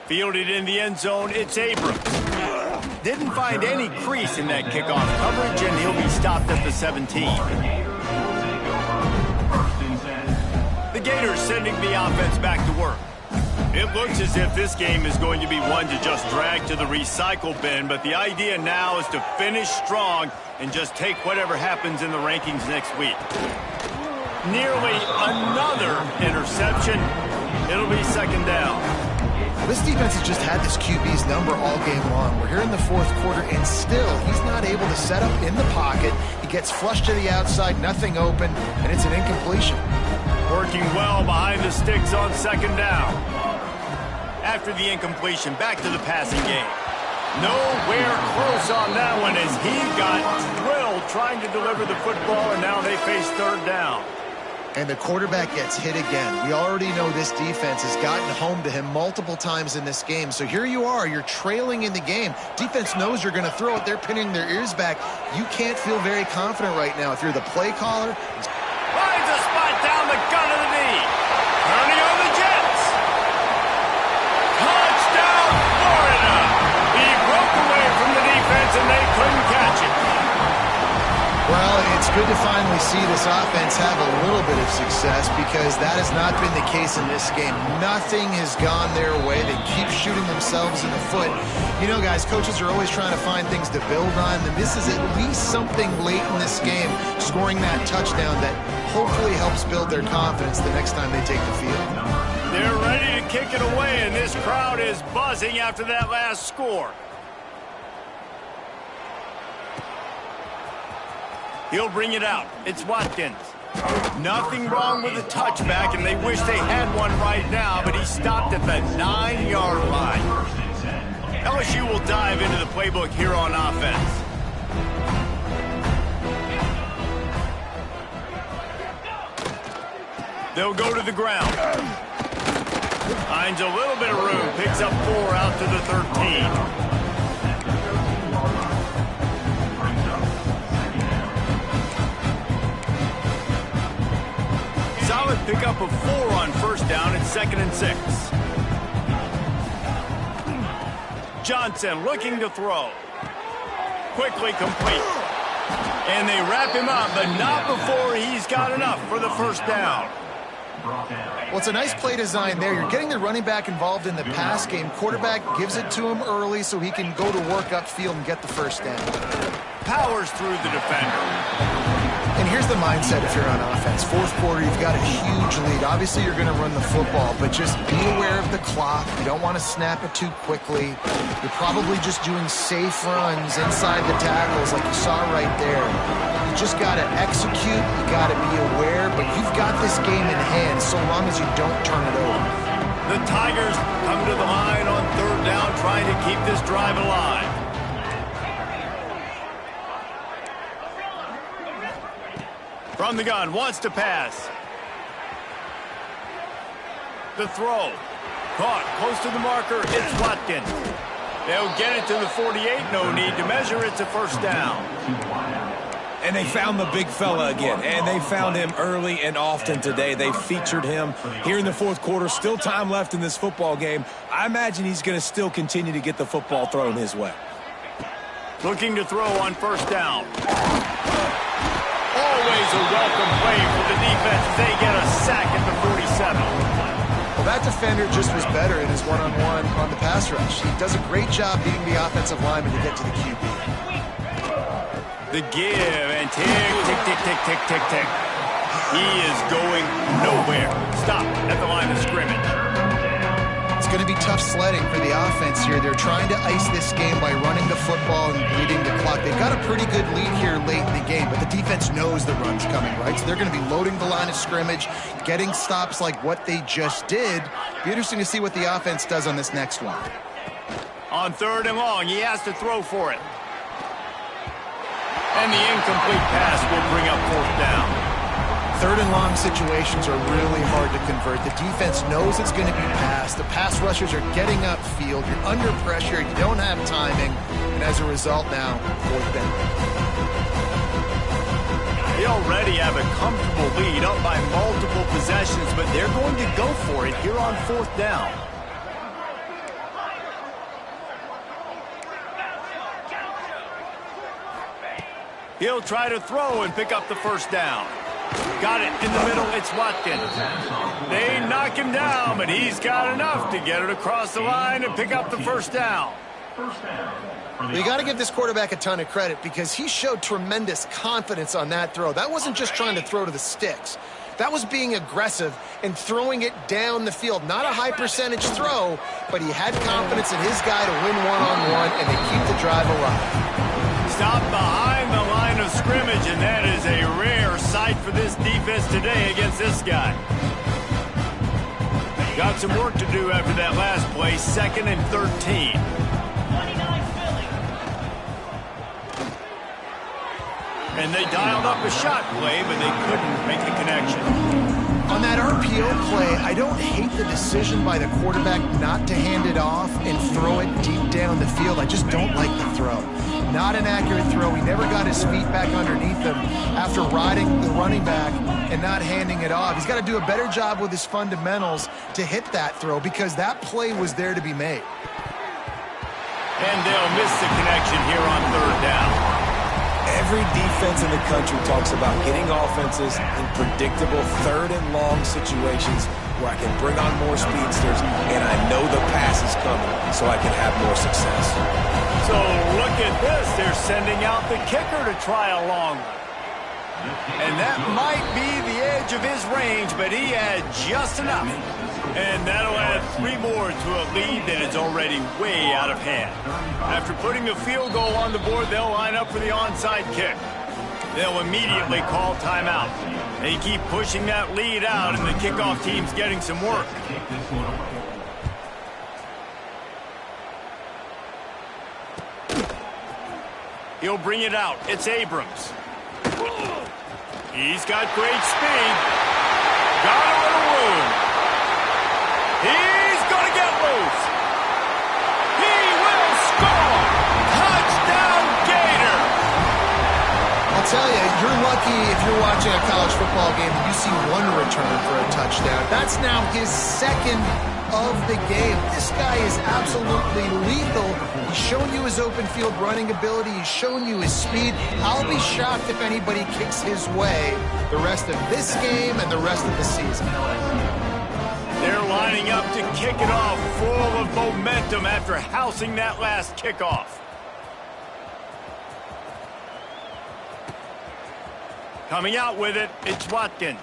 Fielded in the end zone, it's Abrams. Didn't find any crease in that kickoff coverage, and he'll be stopped at the 17. The Gators sending the offense back to work. It looks as if this game is going to be one to just drag to the recycle bin, but the idea now is to finish strong and just take whatever happens in the rankings next week. Nearly another interception. It'll be 2nd down. This defense has just had this QB's number all game long. We're here in the 4th quarter, and still he's not able to set up in the pocket. He gets flushed to the outside, nothing open, and it's an incompletion. Working well behind the sticks on 2nd down. After the incompletion, back to the passing game. Nowhere close on that one as he got drilled trying to deliver the football, and now they face 3rd down. And the quarterback gets hit again. We already know this defense has gotten home to him multiple times in this game. So here you are, you're trailing in the game. Defense knows you're going to throw it. They're pinning their ears back. You can't feel very confident right now. If you're the play caller, finds a spot down the gun of the knee. Turning on the Jets. Touchdown, Florida. He broke away from the defense, and they couldn't catch it. well, it's good to finally see this offense have a little bit of success because that has not been the case in this game. Nothing has gone their way. They keep shooting themselves in the foot. You know, guys, coaches are always trying to find things to build on, and this is at least something late in this game, scoring that touchdown that hopefully helps build their confidence the next time they take the field. They're ready to kick it away, and this crowd is buzzing after that last score. He'll bring it out. It's Watkins. Nothing wrong with the touchback, and they wish they had one right now, but he stopped at the 9-yard line. LSU will dive into the playbook here on offense. They'll go to the ground. Finds a little bit of room. Picks up 4 out to the 13. Solid pickup of 4 on first down at 2nd and 6. Johnson looking to throw. Quickly complete. And they wrap him up, but not before he's got enough for the first down. Well, it's a nice play design there. You're getting the running back involved in the pass game. Quarterback gives it to him early so he can go to work upfield and get the first down. Powers through the defender. And here's the mindset if you're on offense. Fourth quarter, you've got a huge lead. Obviously, you're going to run the football, but just be aware of the clock. You don't want to snap it too quickly. You're probably just doing safe runs inside the tackles like you saw right there. You just got to execute. You got to be aware, but you've got this game in hand so long as you don't turn it over. The Tigers come to the line on 3rd down, trying to keep this drive alive. From the gun, wants to pass. The throw. Caught close to the marker. It's Watkins. They'll get it to the 48. No need to measure. It's a first down. And they found the big fella again. And they found him early and often today. They featured him here in the fourth quarter. Still time left in this football game. I imagine he's going to still continue to get the football thrown his way. Looking to throw on first down. Always a welcome play for the defense. They get a sack at the 47. Well, that defender just was better in his one-on-one on the pass rush. He does a great job beating the offensive lineman to get to the QB. The give and tick, tick, tick, tick, tick, tick, tick. He is going nowhere. Stop at the line of scrimmage. It's going to be tough sledding for the offense here. They're trying to ice this game by running the football and bleeding the clock. They've got a pretty good lead here late in the game, but the defense knows the run's coming, right? So they're going to be loading the line of scrimmage, getting stops like what they just did. Be interesting to see what the offense does on this next one. On 3rd and long, he has to throw for it. And the incomplete pass will bring up 4th down. 3rd and long situations are really hard to convert. The defense knows it's going to be passed. The pass rushers are getting upfield. You're under pressure. You don't have timing. And as a result now, 4th down. They already have a comfortable lead up by multiple possessions, but they're going to go for it here on 4th down. He'll try to throw and pick up the first down. Got it in the middle. It's Watkins. They knock him down, but he's got enough to get it across the line and pick up the first down. You got to give this quarterback a ton of credit because he showed tremendous confidence on that throw. That wasn't just trying to throw to the sticks. That was being aggressive and throwing it down the field. Not a high percentage throw, but he had confidence in his guy to win one-on-one, and they keep the drive alive. Stop behind the line of scrimmage, and that is a rare sight for this defense today against this guy. Got some work to do after that last play, 2nd and 13. And they dialed up a shot play, but they couldn't make the connection. On that RPO play, I don't hate the decision by the quarterback not to hand it off and throw it deep down the field. I just don't like the throw. Not an accurate throw. He never got his feet back underneath him after riding the running back and not handing it off. He's got to do a better job with his fundamentals to hit that throw because that play was there to be made. And they'll miss the connection here on 3rd down. Every defense in the country talks about getting offenses in predictable 3rd and long situations where I can bring on more speedsters and I know the pass is coming so I can have more success. So look at this. They're sending out the kicker to try a long one. And that might be the edge of his range, but he had just enough. And that'll add 3 more to a lead that is already way out of hand. After putting the field goal on the board, they'll line up for the onside kick. They'll immediately call timeout. They keep pushing that lead out, and the kickoff team's getting some work. He'll bring it out. It's Abrams. He's got great speed. Got him tell you, you're lucky if you're watching a college football game and you see one return for a touchdown. That's now his second of the game. This guy is absolutely lethal. He's shown you his open field running ability. He's shown you his speed. I'll be shocked if anybody kicks his way the rest of this game and the rest of the season. They're lining up to kick it off, full of momentum after housing that last kickoff. Coming out with it, it's Watkins.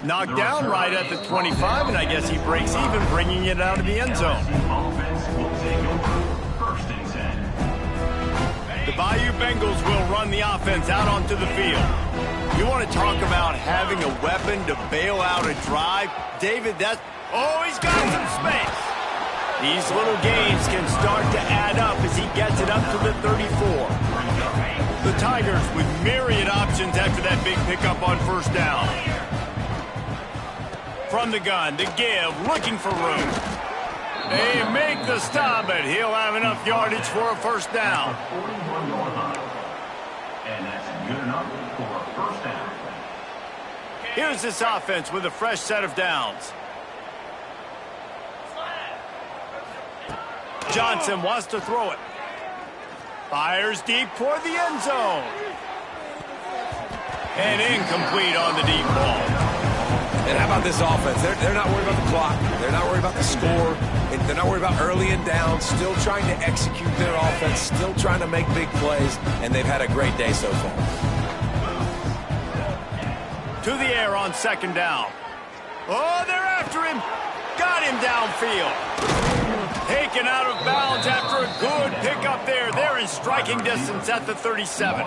Knocked down right at the 25, and I guess he breaks even, bringing it out of the end zone. The Bayou Bengals will run the offense out onto the field. You want to talk about having a weapon to bail out a drive? David, oh, he's got some space. These little gains can start to add up as he gets it up to the 34. The Tigers with myriad options after that big pickup on first down. From the gun, to give, looking for room. They make the stop, but he'll have enough yardage for a first down. 41-yard line. And that's good enough for a first down. Here's this offense with a fresh set of downs. Johnson wants to throw it. Fires deep toward the end zone. And incomplete on the deep ball. And how about this offense? They're not worried about the clock. They're not worried about the score. They're not worried about early and down. Still trying to execute their offense. Still trying to make big plays. And they've had a great day so far. To the air on second down. Oh, they're after him. Got him downfield. Taken out of bounds after a good pickup there. They're in striking distance at the 37.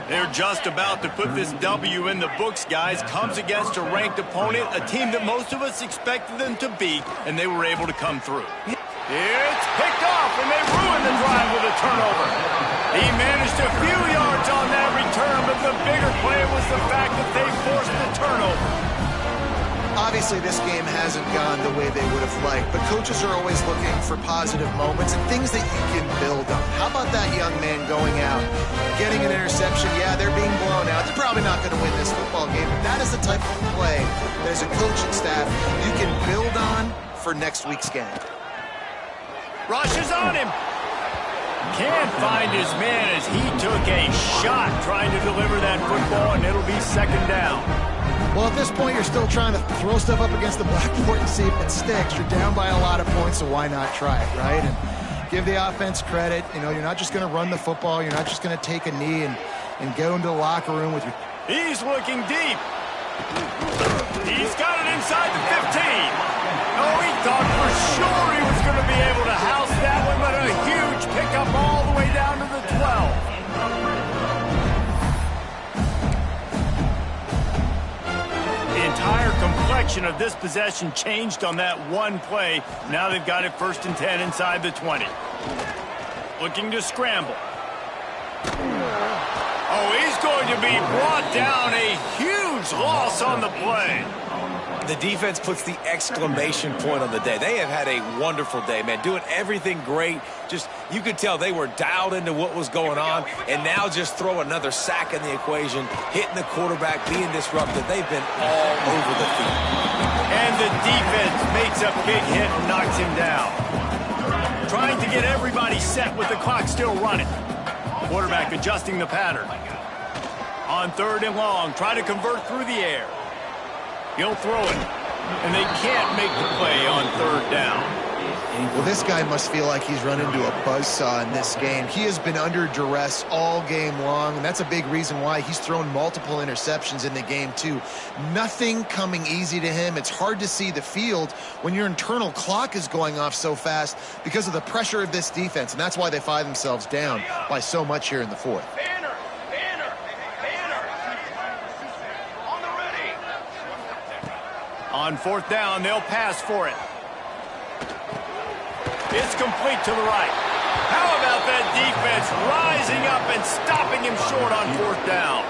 They're just about to put this W in the books, guys. Comes against a ranked opponent, a team that most of us expected them to beat, and they were able to come through. It's picked off, and they ruined the drive with a turnover. He managed a few yards on that return, but the bigger play was the fact that they forced the turnover. Obviously, this game hasn't gone the way they would have liked, but coaches are always looking for positive moments and things that you can build on. How about that young man going out, getting an interception? Yeah, they're being blown out. They're probably not going to win this football game, but that is the type of play that as a coaching staff you can build on for next week's game. Rushes on him. Can't find his man as he took a shot trying to deliver that football, and it'll be second down. Well, at this point, you're still trying to throw stuff up against the blackboard and see if it sticks. You're down by a lot of points, so why not try it, right? And give the offense credit. You know, you're not just going to run the football. You're not just going to take a knee and go into the locker room with your... He's looking deep. He's got it inside the 15. Oh, he thought for sure he was going to be able to house that one, but a huge pickup all the way down to the 12. The entire complexion of this possession changed on that one play. Now they've got it 1st and 10 inside the 20. Looking to scramble. Oh, he's going to be brought down. A huge loss on the play. The defense puts the exclamation point on the day. They have had a wonderful day, man. Doing everything great. Just, you could tell they were dialed into what was going on. And now just throw another sack in the equation, hitting the quarterback, being disrupted. They've been all over the field. And the defense makes a big hit and knocks him down. Trying to get everybody set with the clock still running. Quarterback adjusting the pattern. On 3rd and long, try to convert through the air. He'll throw it, and they can't make the play on 3rd down. Well, this guy must feel like he's run into a buzzsaw in this game. He has been under duress all game long, and that's a big reason why he's thrown multiple interceptions in the game, too. Nothing coming easy to him. It's hard to see the field when your internal clock is going off so fast because of the pressure of this defense, and that's why they find themselves down by so much here in the 4th. On 4th down, they'll pass for it. It's complete to the right. How about that defense rising up and stopping him short on 4th down?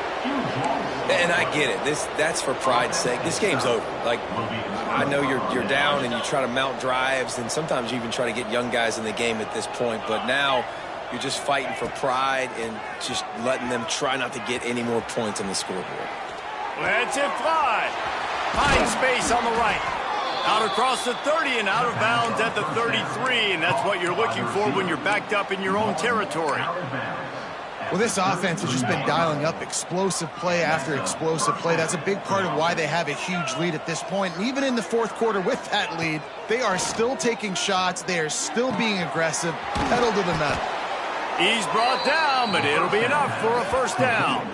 And I get it. That's for pride's sake. This game's over. Like, I know you're down and you try to mount drives, and sometimes you even try to get young guys in the game at this point. But now You're just fighting for pride and just letting them try not to get any more points on the scoreboard. Let's it fly. High space on the right. Out across the 30 and out of bounds at the 33, and that's what you're looking for when you're backed up in your own territory. Well, this offense has just been dialing up explosive play after explosive play. That's a big part of why they have a huge lead at this point. And even in the fourth quarter with that lead, they are still taking shots. They are still being aggressive, pedal to the metal. He's brought down, but it'll be enough for a first down.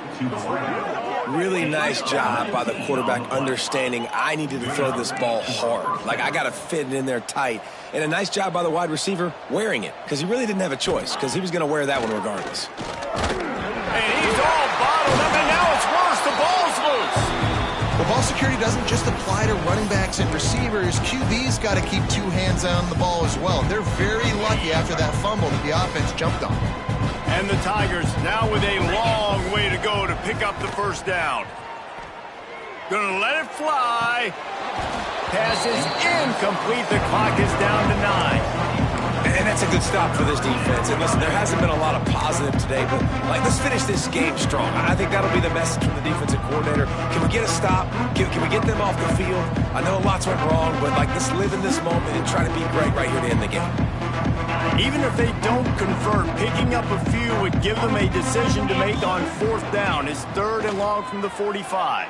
Really nice job by the quarterback understanding I needed to throw this ball hard. Like, I got to fit it in there tight. And a nice job by the wide receiver wearing it, because he really didn't have a choice, because he was going to wear that one regardless. And he's all bottled up, and now it's worse. The ball's loose. Well, ball security doesn't just apply to running backs and receivers. QB's got to keep two hands on the ball as well. They're very lucky after that fumble that the offense jumped on. And the Tigers now with a long way to go to pick up the first down. Gonna let it fly. Pass is incomplete. The clock is down to 9. And that's a good stop for this defense. And listen, there hasn't been a lot of positive today, but let's finish this game strong. I think that'll be the message from the defensive coordinator. Can we get a stop? Can we get them off the field? I know lots went wrong, but let's live in this moment and try to be great right here to end the game. Even if they don't convert, picking up a few would give them a decision to make on fourth down. It's 3rd and long from the 45.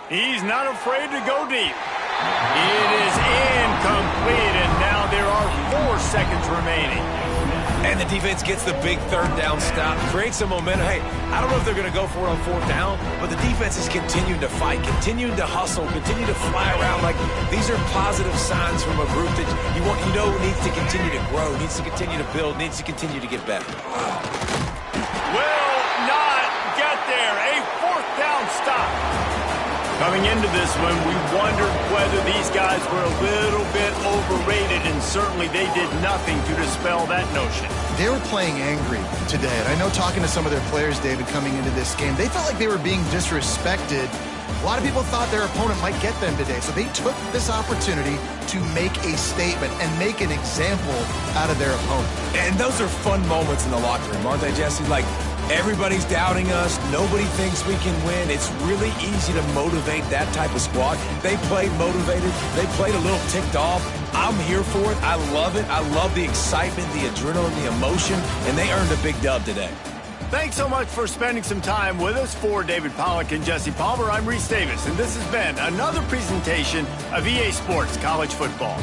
He's not afraid to go deep. It is incomplete, and now there are 4 seconds remaining. And the defense gets the big 3rd down stop, creates some momentum. Hey, I don't know if they're going to go for it on 4th down, but the defense is continuing to fight, continuing to hustle, continue to fly around. Like, these are positive signs from a group that you know needs to continue to grow, needs to continue to build, needs to continue to get better. Will not get there. A 4th down stop. Coming into this one, we wondered whether these guys were a little bit overrated, and certainly they did nothing to dispel that notion. They were playing angry today, and I know talking to some of their players, David, coming into this game, they felt like they were being disrespected. A lot of people thought their opponent might get them today, so they took this opportunity to make a statement and make an example out of their opponent. And those are fun moments in the locker room, aren't they, Jesse? Like, everybody's doubting us. Nobody thinks we can win. It's really easy to motivate that type of squad. They played motivated. They played a little ticked off. I'm here for it. I love it. I love the excitement, the adrenaline, the emotion, and they earned a big dub today. Thanks so much for spending some time with us. For David Pollack and Jesse Palmer, I'm Reese Davis, and this has been another presentation of EA Sports College Football.